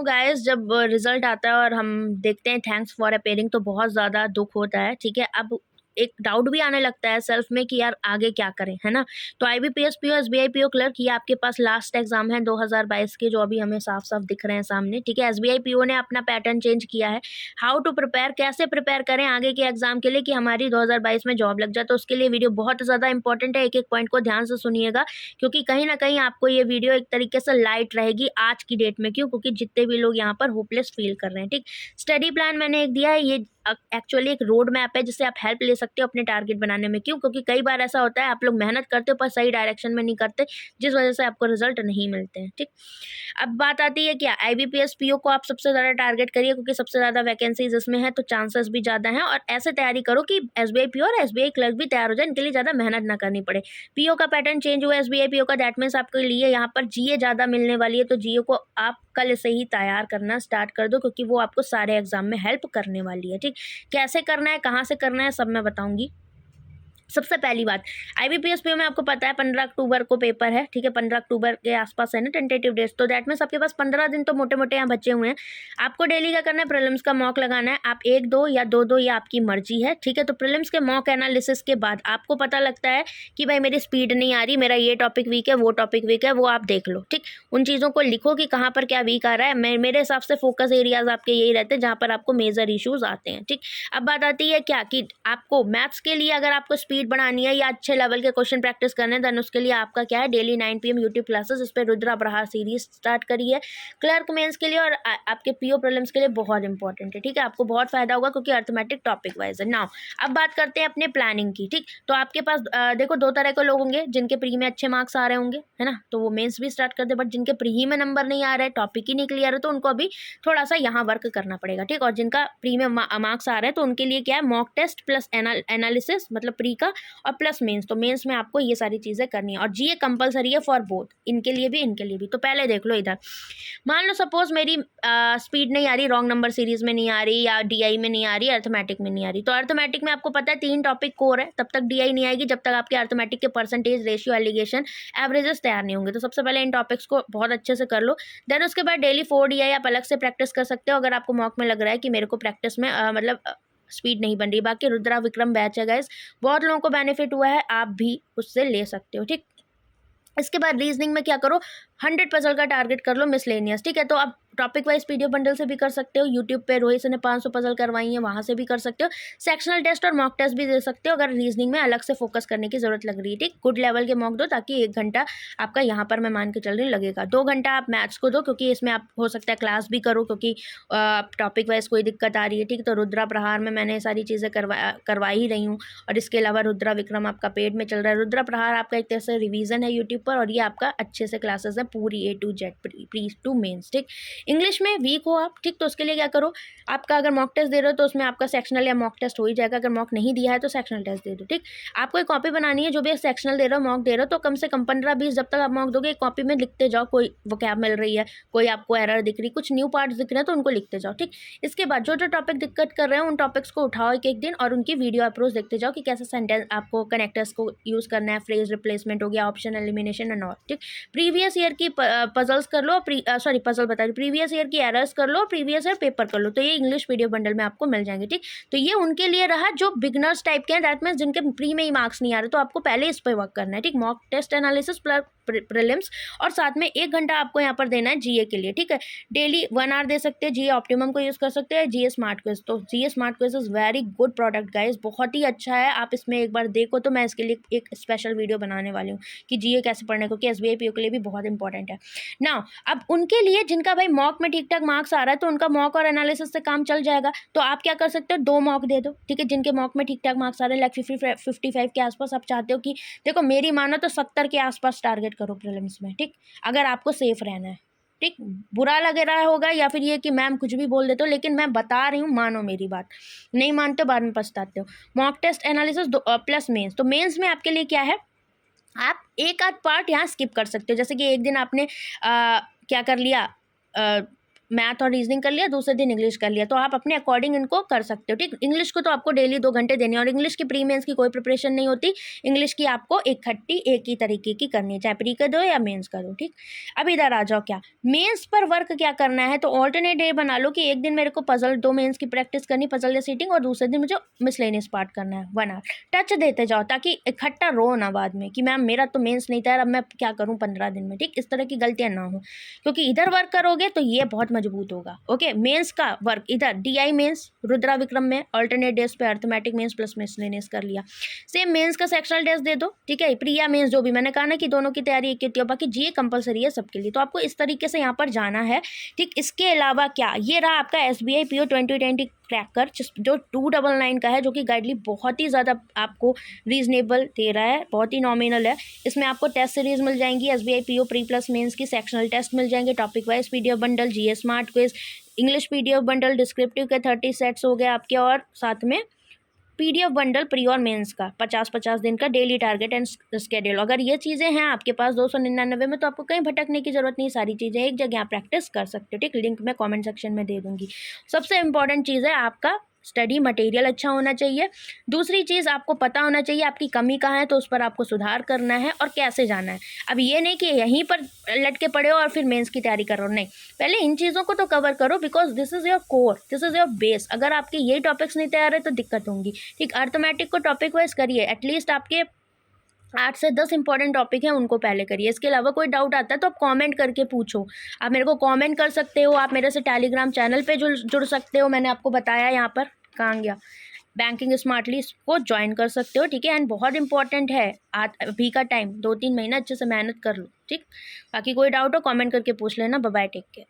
No guys, जब result आता है और हम देखते हैं थैंक्स फॉर अपेयरिंग तो बहुत ज़्यादा दुख होता है। ठीक है, अब एक डाउट भी आने लगता है सेल्फ में कि यार आगे क्या करें, है ना। तो IBPS PO SBI PO clerk ये आपके पास लास्ट एग्जाम है 2022 के, जो अभी हमें साफ साफ दिख रहे हैं सामने। ठीक है, SBI पीओ ने अपना पैटर्न चेंज किया है। हाउ टू प्रिपेयर, कैसे प्रिपेयर करें आगे के एग्जाम के लिए कि हमारी 2022 में जॉब लग जाए। तो उसके लिए वीडियो बहुत ज़्यादा इंपॉर्टेंट है, एक एक पॉइंट को ध्यान से सुनिएगा, क्योंकि कहीं ना कहीं आपको ये वीडियो एक तरीके से लाइट रहेगी आज की डेट में। क्यों? क्योंकि जितने भी लोग यहाँ पर होपलेस फील कर रहे हैं। ठीक, स्टडी प्लान मैंने एक दिया है, ये एक्चुअली एक रोड मैप है जिससे आप हेल्प ले सकते हो अपने टारगेट बनाने में। क्यों? क्योंकि कई बार ऐसा होता है आप लोग मेहनत करते हो पर सही डायरेक्शन में नहीं करते, जिस वजह से आपको रिजल्ट नहीं मिलते हैं। ठीक, अब बात आती है क्या, IBPS पीओ को आप सबसे ज़्यादा टारगेट करिए, क्योंकि सबसे ज़्यादा वैकेंसीज इसमें है तो चांसेस भी ज़्यादा हैं। और ऐसे तैयारी करो कि SBI पीओ और SBI क्लर्क भी तैयार हो जाए, इनके लिए ज़्यादा मेहनत ना करनी पड़े। पीओ का पैटर्न चेंज हुआ SBI पीओ का, दैट मीन्स आपके लिए यहाँ पर GA ज़्यादा मिलने वाली है। तो GA को आप कल से ही तैयार करना स्टार्ट कर दो, क्योंकि वो आपको सारे एग्जाम में हेल्प करने वाली है। ठीक, कैसे करना है, कहाँ से करना है, सब मैं बताऊंगी। सबसे पहली बात, IBPS पीओ में आपको पता है 15 अक्टूबर को पेपर है। ठीक है, 15 अक्टूबर के आसपास है ना टेंटेटिव डेट्स, तो दैट मीन्स आपके पास 15 दिन तो मोटे मोटे यहाँ बचे हुए हैं। आपको डेली क्या करना है, प्रीलिम्स का मॉक लगाना है। आप 1-2 या 2-2 ये आपकी मर्जी है। ठीक है, तो प्रीलिम्स के मॉक एनालिसिस के बाद आपको पता लगता है कि भाई मेरी स्पीड नहीं आ रही, मेरा ये टॉपिक वीक है, वो टॉपिक वीक है, वो आप देख लो। ठीक, उन चीज़ों को लिखो कि कहाँ पर क्या वीक आ रहा है। मेरे हिसाब से फोकस एरियाज आपके यही रहते हैं जहाँ पर आपको मेजर इशूज आते हैं। ठीक, अब बात आती है क्या कि आपको मैथ्स के लिए अगर आपको स्पीड बढ़ानी है या अच्छे लेवल के क्वेश्चन प्रैक्टिस करने हैं, देन उसके लिए आपका क्या है, डेली 9 PM यूट्यूब क्लासेस, इस पर रुद्रा प्रहार सीरीज स्टार्ट करिए। क्लर्क मेंस के लिए और आपके पीओ प्रीलिम्स के लिए बहुत इंपॉर्टेंट है। ठीक है, आपको बहुत फायदा होगा क्योंकि अर्थमेटिक टॉपिक वाइज है। नाउ अब बात करते हैं अपने प्लानिंग की। ठीक, तो आपके पास देखो 2 तरह के लोग होंगे, जिनके प्री में अच्छे मार्क्स आ रहे होंगे, है ना, तो वो मेंस भी स्टार्ट कर दे। बट जिनके प्री में नंबर नहीं आ रहे, टॉपिक ही नहीं क्लियर है, तो उनको अभी थोड़ा सा यहाँ वर्क करना पड़ेगा। ठीक, और जिनका प्री में मार्क्स आ रहे हैं तो उनके लिए क्या है, मॉक टेस्ट प्लस एनालिसिस, मतलब प्री का और प्लस मेंस। तो मेंस में आपको ये सारी चीज़ें करनी है, और GA कंपलसरी है फॉर बोथ, इनके लिए भी इनके लिए भी। तो पहले देख लो इधर, मान लो सपोज मेरी स्पीड नहीं आ रही, रॉन्ग नंबर सीरीज में नहीं आ रही, या DI में नहीं आ रही, अर्थमेटिक में नहीं आ रही। तो अर्थमेटिक में आपको पता है 3 टॉपिक कोर है, तब तक DI नहीं आएगी जब तक आपके अर्थमेटिक के परसेंटेज, रेशियो, एलिगेशन, एवरेजेस तैयार नहीं होंगे। तो सबसे पहले इन टॉपिक्स को बहुत अच्छे से कर लो। देन उसके बाद डेली 4 DI आप अलग से प्रैक्टिस कर सकते हो, अगर आपको मॉक में लग रहा है कि मेरे को प्रैक्टिस में मतलब स्पीड नहीं बन रही। बाकी रुद्रा विक्रम बैच है गाइस, बहुत लोगों को बेनिफिट हुआ है, आप भी उससे ले सकते हो। ठीक, इसके बाद रीजनिंग में क्या करो, 100 पजल का टारगेट कर लो मिसलेनियस। ठीक है, तो आप टॉपिक वाइज PDF बंडल से भी कर सकते हो, यूट्यूब पे रोहित ने 500 पजल करवाई है, वहाँ से भी कर सकते हो। सेक्शनल टेस्ट और मॉक टेस्ट भी दे सकते हो, अगर रीजनिंग में अलग से फोकस करने की जरूरत लग रही है। ठीक, गुड लेवल के मॉक दो, ताकि 1 घंटा आपका यहाँ पर मैं मान के चल रही लगेगा। 2 घंटा आप मैथ्स को दो, क्योंकि इसमें आप हो सकता है क्लास भी करो, क्योंकि टॉपिक वाइज कोई दिक्कत आ रही है। ठीक, तो रुद्रा प्रहार में मैंने सारी चीज़ें करवा ही रही हूँ, और इसके अलावा रुद्रा विक्रम आपका पेड में चल रहा है। रुद्रा प्रहार आपका एक तरह से रिवीजन है यूट्यूब पर, और ये आपका अच्छे से क्लासेस है पूरी A to Z pre to mains. ठीक, इंग्लिश में वीक हो आप, ठीक, तो उसके लिए क्या करो, आपका अगर मॉक टेस्ट दे रहे हो तो उसमें आपका सेक्शनल या मॉक टेस्ट हो ही जाएगा। अगर मॉक नहीं दिया है तो सेक्शनल टेस्ट दे दो। ठीक, आपको एक कॉपी बनानी है, जो भी सेक्शनल दे रहे हो, मॉक दे रहे हो, तो कम से कम 15-20 जब तक आप मॉक दोगे, एक कॉपी में लिखते जाओ। कोई वोकैब मिल रही है, कोई आपको एरर दिख रही, कुछ न्यू पार्ट्स दिख रहे हैं, तो उनको लिखते जाओ। ठीक, इसके बाद जो जो टॉपिक दिक्कत कर रहे हैं उन टॉपिक्स को उठाओ एक दिन, और उनकी वीडियो अप्रोच देखते जाओ कि कैसे सेंटेंस आपको कनेक्टर्स को यूज़ करना है, फ्रेज रिप्लेसमेंट हो गया, ऑप्शन एलिमिनेशन एंड ऑल। ठीक, प्रीवियस ईयर की पजल्स कर लो, सॉरी पजल बता रही, प्रीवियस ईयर की एरर्स कर लो, प्रीवियस ईयर पेपर कर लो, तो ये इंग्लिश PDF बंडल में आपको मिल जाएंगे। ठीक, तो ये उनके लिए रहा जो बिगनर्स टाइप के हैं, दैट मीन्स जिनके प्री में ही मार्क्स नहीं आ रहे, तो आपको पहले इस पर वर्क करना है। ठीक, mock test analysis plus prelims, और साथ में 1 घंटा आपको यहाँ पर देना है GA के लिए। ठीक है, डेली 1 आवर दे सकते हैं, GA ऑप्टिमम को यूज़ कर सकते हैं, GA स्मार्ट क्विज। तो GA smart quiz is very good product guys, बहुत ही अच्छा है, आप इसमें एक बार देखो। तो मैं इसके लिए एक स्पेशल वीडियो बनाने वाली हूँ कि GA कैसे पढ़ना है, क्योंकि SBI PO के लिए भी बहुत इंपॉर्टेंट है। नाउ अब उनके लिए जिनका भाई मॉक में ठीक ठाक मार्क्स आ रहा है, तो उनका मॉक और एनालिसिस से काम चल जाएगा। तो आप क्या कर सकते हो, 2 मॉक दे दो। ठीक है, जिनके मॉक में ठीक ठाक मार्क्स आ रहे हैं, लाइक 55 के आसपास, आप चाहते हो कि देखो मेरी मानो तो 70 के आसपास टारगेट करो प्रीलिम्स में। ठीक, अगर आपको सेफ रहना है। ठीक, बुरा लग रहा होगा या फिर ये कि मैम कुछ भी बोल देते हो, लेकिन मैं बता रही हूँ, मानो मेरी बात, नहीं मानते हो बाद में पछताते हो। Mock test analysis plus mains, तो मेंस में आपके लिए क्या है, आप एक आध पार्ट यहाँ स्किप कर सकते हो। जैसे कि एक दिन आपने क्या कर लिया, मैथ और रीजनिंग कर लिया, दूसरे दिन इंग्लिश कर लिया, तो आप अपने अकॉर्डिंग इनको कर सकते हो, ठीक। इंग्लिश को तो आपको डेली 2 घंटे देने, और इंग्लिश की प्री मेंस की कोई प्रिपरेशन नहीं होती, इंग्लिश की आपको इकट्ठी एक ही तरीके की करनी है, चाहे प्री कर दो या मेंस कर दो, ठीक। अब इधर आ जाओ, क्या मेंस पर वर्क क्या करना है, तो ऑल्टरनेट डे बना लो कि एक दिन मेरे को पजल 2 मेंस की प्रैक्टिस करनी, पजल या सीटिंग, और दूसरे दिन मुझे मिसलेनियस पार्ट करना है 1 आवर। टच देते जाओ ताकि इकट्ठा रो ना बाद में कि मैम मेरा तो मेंस नहीं था, अब मैं क्या करूँ 15 दिन में, ठीक। इस तरह की गलतियाँ ना हो, क्योंकि इधर वर्क करोगे तो ये बहुत मजबूत होगा। ओके, मेंस का वर्क इधर डीआई मेंस रुद्रा विक्रम में अल्टरनेट डेज पे अर्थमेटिक मेंस प्लस मिसलेनियस कर लिया। सेम मेंस का सेक्शनल टेस्ट दे दो, ठीक है, प्रिया मेंस जो भी मैंने कहा ना कि दोनों की तैयारी एक हो, बाकी जीए कंपलसरी है सबके लिए, तो आपको इस तरीके से यहाँ पर जाना है, ठीक। इसके अलावा क्या, ये रहा आपका SBI PO 2020 क्रैकर जो 299 का है, जो कि गाइडली बहुत ही ज़्यादा आपको रीजनेबल दे रहा है, बहुत ही नॉमिनल है। इसमें आपको टेस्ट सीरीज मिल जाएंगी, SBI PO pre plus mains की सेक्शनल टेस्ट मिल जाएंगे, topic wise PDF bundle, GS smart quiz, English PDF bundle, descriptive के 30 सेट्स हो गए आपके, और साथ में PDF बंडल प्री और मेंस का 50-50 दिन का डेली टारगेट एंड स्केड्यूल। अगर ये चीज़ें हैं आपके पास 299 में, तो आपको कहीं भटकने की जरूरत नहीं, सारी चीज़ें एक जगह आप प्रैक्टिस कर सकते हो, ठीक। लिंक मैं कमेंट सेक्शन में दे दूंगी। सबसे इंपॉर्टेंट चीज़ है आपका स्टडी मटेरियल अच्छा होना चाहिए। दूसरी चीज़, आपको पता होना चाहिए आपकी कमी कहाँ है, तो उस पर आपको सुधार करना है और कैसे जाना है। अब ये नहीं कि यहीं पर लटके पड़े हो और फिर मेंस की तैयारी करो, नहीं, पहले इन चीज़ों को तो कवर करो, because this is your core, this is your base. अगर आपके ये टॉपिक्स नहीं तैयार है तो दिक्कत होंगी, ठीक। अर्थमेटिक को टॉपिक वाइज करिए, एटलीस्ट आपके 8 से 10 इंपॉर्टेंट टॉपिक हैं उनको पहले करिए। इसके अलावा कोई डाउट आता है तो आप कमेंट करके पूछो, आप मेरे को कमेंट कर सकते हो, आप मेरे से टेलीग्राम चैनल पे जुड़ सकते हो, मैंने आपको बताया यहाँ पर, कहाँ गया, बैंकिंग स्मार्टली, इसको ज्वाइन कर सकते हो, ठीक है। एंड बहुत इंपॉर्टेंट है, अभी का टाइम 2-3 महीना अच्छे से मेहनत कर लो, ठीक। बाकी कोई डाउट हो कमेंट करके पूछ लेना। Bye bye, take care.